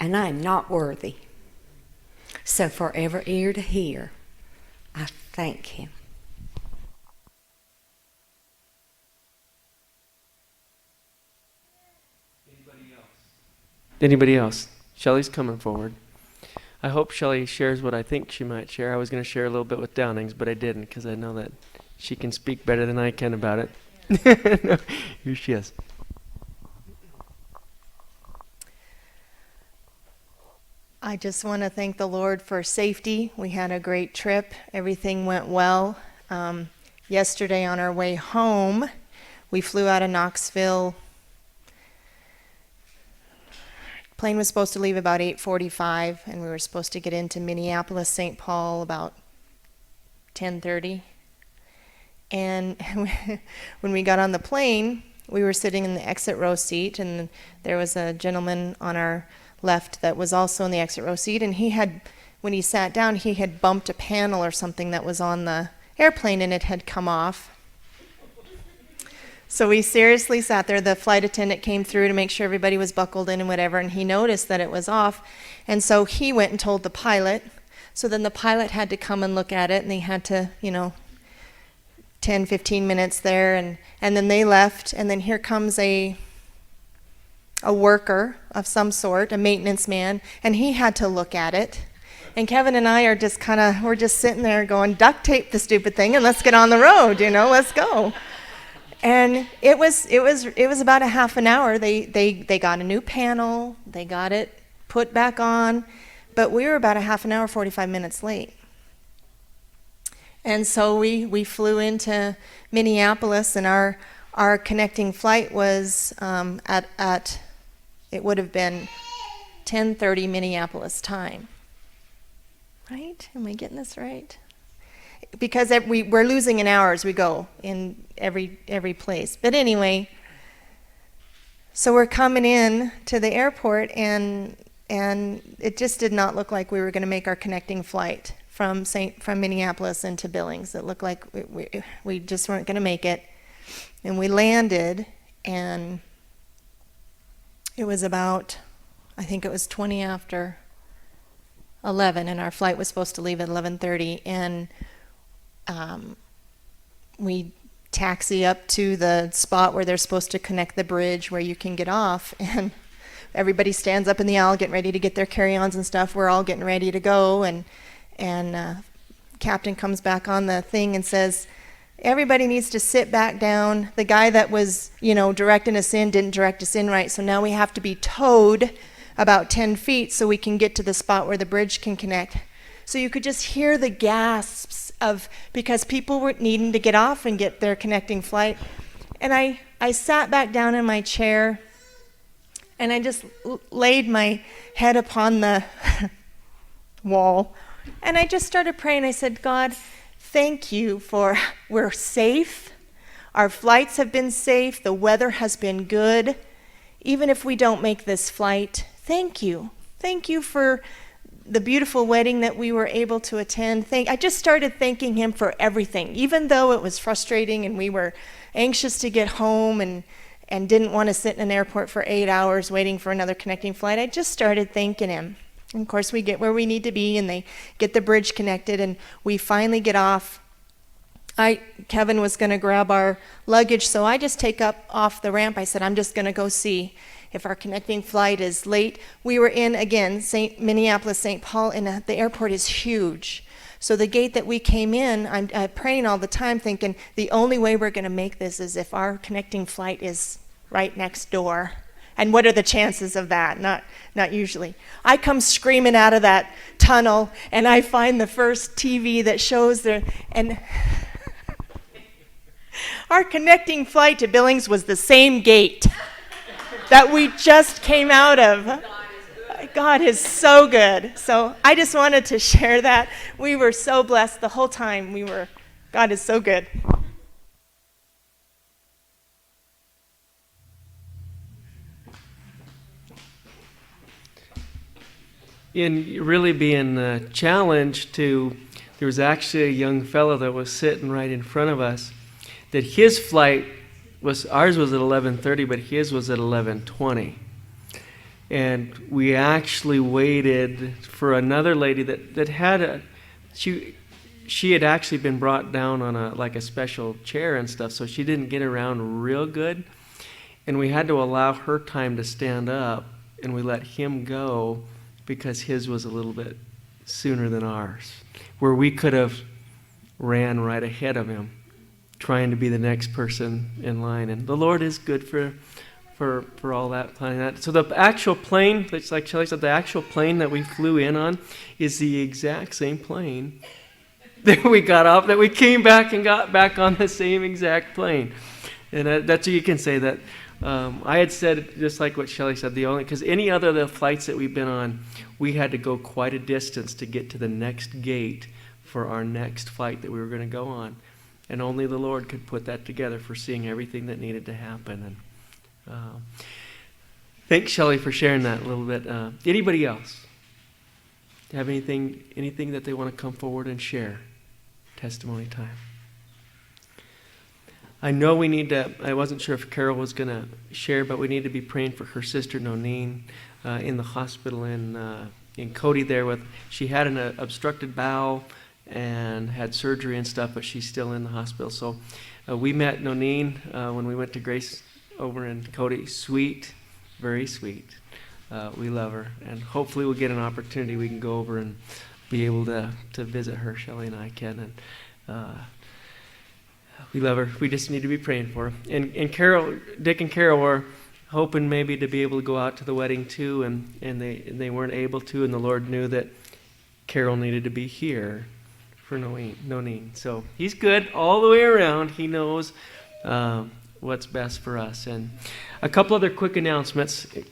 and I am not worthy. So for every ear to hear, I thank him. Anybody else? Shelley's coming forward. I hope Shelley shares what I think she might share. I was going to share a little bit with Downings, but I didn't because I know that she can speak better than I can about it. No, here she is. I just want to thank the Lord for safety. We had a great trip. Everything went well. Yesterday on our way home, we flew out of Knoxville. Plane was supposed to leave about 8:45, and we were supposed to get into Minneapolis, St. Paul about 10:30. And when we got on the plane, we were sitting in the exit row seat, and there was a gentleman on our left that was also in the exit row seat, and when he sat down, he had bumped a panel or something that was on the airplane, and it had come off. So we seriously sat there. The flight attendant came through to make sure everybody was buckled in and whatever, and he noticed that it was off. And so he went and told the pilot. So then the pilot had to come and look at it, and they had to, 10, 15 minutes there. And then they left, and then here comes a worker of some sort, a maintenance man, and he had to look at it. And Kevin and I are we're just sitting there going, duct tape the stupid thing and let's get on the road, let's go. And it was about a half an hour. They got a new panel, they got it put back on, but we were about a half an hour, 45 minutes late. And so we flew into Minneapolis, and our connecting flight was it would have been 10:30 Minneapolis time. Right? Am I getting this right? Because we're losing an hour as we go in every place. But anyway, so we're coming in to the airport, and it just did not look like we were going to make our connecting flight from Minneapolis into Billings. It looked like we just weren't going to make it. And we landed, and it was about, I think it was 20 after 11, and our flight was supposed to leave at 11:30, and we taxi up to the spot where they're supposed to connect the bridge where you can get off, and everybody stands up in the aisle getting ready to get their carry-ons and stuff. We're all getting ready to go, and captain comes back on the thing and says, everybody needs to sit back down. The guy that was, directing us in didn't direct us in right, so now we have to be towed about 10 feet so we can get to the spot where the bridge can connect. So you could just hear the gasps because people were needing to get off and get their connecting flight. And I sat back down in my chair, and I just laid my head upon the wall, and I just started praying. I said, God, thank you for we're safe. Our flights have been safe. The weather has been good. Even if we don't make this flight, thank you. Thank you for the beautiful wedding that we were able to attend. I just started thanking him for everything, even though it was frustrating and we were anxious to get home and didn't want to sit in an airport for 8 hours waiting for another connecting flight. I just started thanking him. And of course, we get where we need to be, and they get the bridge connected, and we finally get off. Kevin was going to grab our luggage, so I just take up off the ramp. I said, I'm just going to go see if our connecting flight is late. We were in, again, Minneapolis, St. Paul, and the airport is huge. So the gate that we came in, I'm praying all the time, thinking the only way we're going to make this is if our connecting flight is right next door. And what are the chances of that? Not usually. I come screaming out of that tunnel, and I find the first TV that shows and our connecting flight to Billings was the same gate that we just came out of. God is so good. So I just wanted to share that. We were so blessed the whole time. God is so good. In really being challenged to, there was actually a young fellow that was sitting right in front of us, that his flight ours was at 11:30, but his was at 11:20. And we actually waited for another lady that had she had actually been brought down on a special chair and stuff, so she didn't get around real good. And we had to allow her time to stand up, and we let him go because his was a little bit sooner than ours, where we could have ran right ahead of him, trying to be the next person in line. And the Lord is good for all that, planning that. So the actual plane, it's like Shelley said, the actual plane that we flew in on is the exact same plane that we got off, that we came back and got back on the same exact plane. And that's what you can say that. I had said, just like what Shelley said, because any other of the flights that we've been on, we had to go quite a distance to get to the next gate for our next flight that we were going to go on. And only the Lord could put that together for seeing everything that needed to happen. And thanks, Shelley, for sharing that a little bit. Anybody else have anything that they want to come forward and share? Testimony time. I know we need to, I wasn't sure if Carol was going to share, but we need to be praying for her sister, Nonine, in the hospital in Cody there. She had an obstructed bowel and had surgery and stuff, but she's still in the hospital. So we met Nonine when we went to Grace over in Cody. Sweet, very sweet. We love her. And hopefully we'll get an opportunity we can go over and be able to visit her. Shelley and I can. And we love her. We just need to be praying for her. And Carol, Dick and Carol were hoping maybe to be able to go out to the wedding too, and they weren't able to, and the Lord knew that Carol needed to be here for Nonine. So he's good all the way around. He knows what's best for us. And a couple other quick announcements.